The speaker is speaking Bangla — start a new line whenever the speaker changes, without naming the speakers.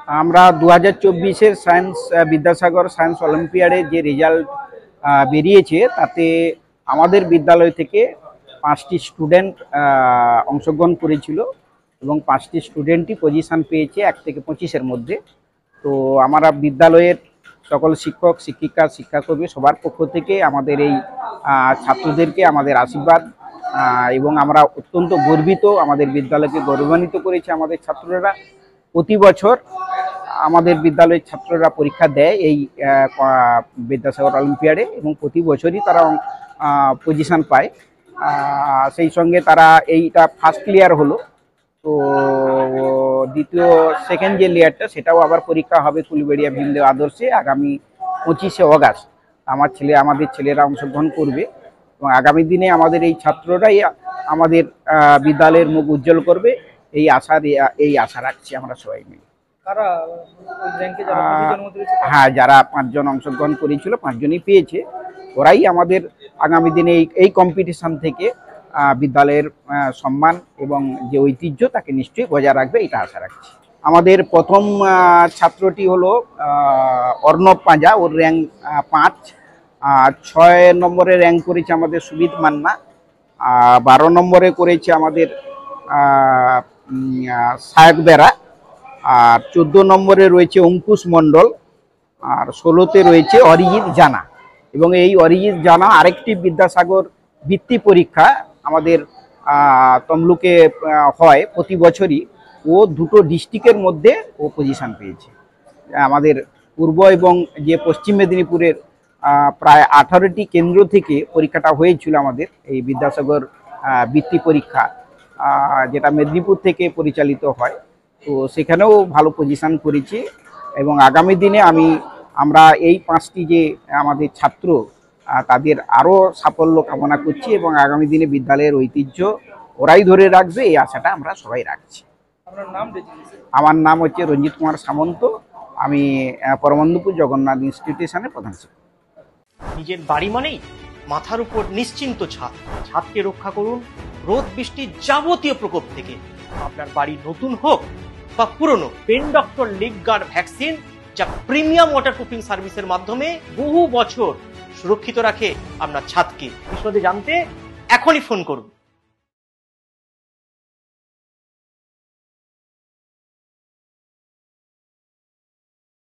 আমরা 2024-এর সায়েন্স বিদ্যাসাগর সায়েন্স অলিম্পিয়াডে যে রেজাল্ট বেরিয়েছে তাতে আমাদের বিদ্যালয় থেকে 5টি স্টুডেন্ট অংশগ্রহণ করেছিল এবং 5টি স্টুডেন্টই পজিশন পেয়েছে 1 থেকে 25-এর মধ্যে। তো আমরা বিদ্যালয়ের সকল শিক্ষক শিক্ষিকা শিক্ষাকর্মী সবার পক্ষ থেকে আমাদের এই ছাত্রদেরকে আমাদের আশীর্বাদ এবং আমরা অত্যন্ত গর্বিত, আমাদের বিদ্যালয়কে গৌরবান্বিত করেছে আমাদের ছাত্ররা। প্রতি বছর আমাদের বিদ্যালয়ের ছাত্ররা পরীক্ষা দেয় এই বিদ্যাসাগর অলিম্পিয়াডে এবং প্রতি বছরই তারা পজিশন পায়। সেই সঙ্গে তারা এইটা ফার্স্ট ক্লিয়ার হলো, তো দ্বিতীয় সেকেন্ড যে লেয়ারটা সেটাও আবার পরীক্ষা হবে কুলবেড়িয়া ভীমদেও আদর্শে আগামী 25শে অগাস্ট। আমাদের ছেলেরা অংশগ্রহণ করবে এবং আগামী দিনে আমাদের এই ছাত্ররাই আমাদের বিদ্যালয়ের মুখ উজ্জ্বল করবে এই আশা রাখছি আমরা সবাই মিলে। হ্যাঁ, যারা 5 জন অংশগ্রহণ করেছিল 5 জনই পেয়েছে। ওরাই আমাদের আগামী দিনে এই কম্পিটিশন থেকে বিদ্যালয়ের সম্মান এবং যে ঐতিহ্য তাকে নিশ্চয়ই বজায় রাখবে এটা আশা রাখছি। আমাদের প্রথম ছাত্রটি হলো অর্ণব পাঁজা, ওর র্যাঙ্ক 5। 6 নম্বরে র্যাঙ্ক করেছে আমাদের সুবিদ মান্না। 12 নম্বরে করেছে আমাদের সায়ক বেরা। আর 14 নম্বরে রয়েছে অঙ্কুশ মণ্ডল। আর 16তে রয়েছে অরিজিৎ জানা। এবং এই অরিজিৎ জানা আরেকটি বিদ্যাসাগর বৃত্তি পরীক্ষা আমাদের তমলুকে হয় প্রতি বছরই। ও 2টো ডিস্ট্রিক্টের মধ্যে ও পজিশন পেয়েছে। আমাদের পূর্ব এবং যে পশ্চিম মেদিনীপুরের প্রায় 18টি কেন্দ্র থেকে পরীক্ষাটা হয়েছিল আমাদের এই বিদ্যাসাগর বৃত্তি পরীক্ষা, যেটা মেদিনীপুর থেকে পরিচালিত হয়। তো সেখানেও ভালো পজিশন করেছি এবং আগামী দিনে আমরা এই 5টি যে আমাদের ছাত্র তাদের আরও সাফল্য কামনা করছি এবং আগামী দিনে বিদ্যালয়ের ঐতিহ্য ওরাই ধরে রাখবে এই আশাটা আমরা সবাই রাখছি। আমার নাম হচ্ছে রঞ্জিত কুমার সামন্ত, আমি পরমানন্দপুর জগন্নাথ ইনস্টিটিউশনের প্রধান শিক্ষক।
নিজের বাড়ি মানেই মাথার উপর নিশ্চিন্ত ছাদ। ছাদকে রক্ষা করুন রোদ বৃষ্টির যাবতীয় প্রকোপ থেকে। আপনার বাড়ি নতুন হোক বা পুরনো, pen doctor leak guard vaccine যা প্রিমিয়াম ওয়াটারপ্রুফিং সার্ভিসের মাধ্যমে বহু বছর সুরক্ষিত রাখে আপনার ছাদকে। বিশদে জানতে এখনই ফোন করুন।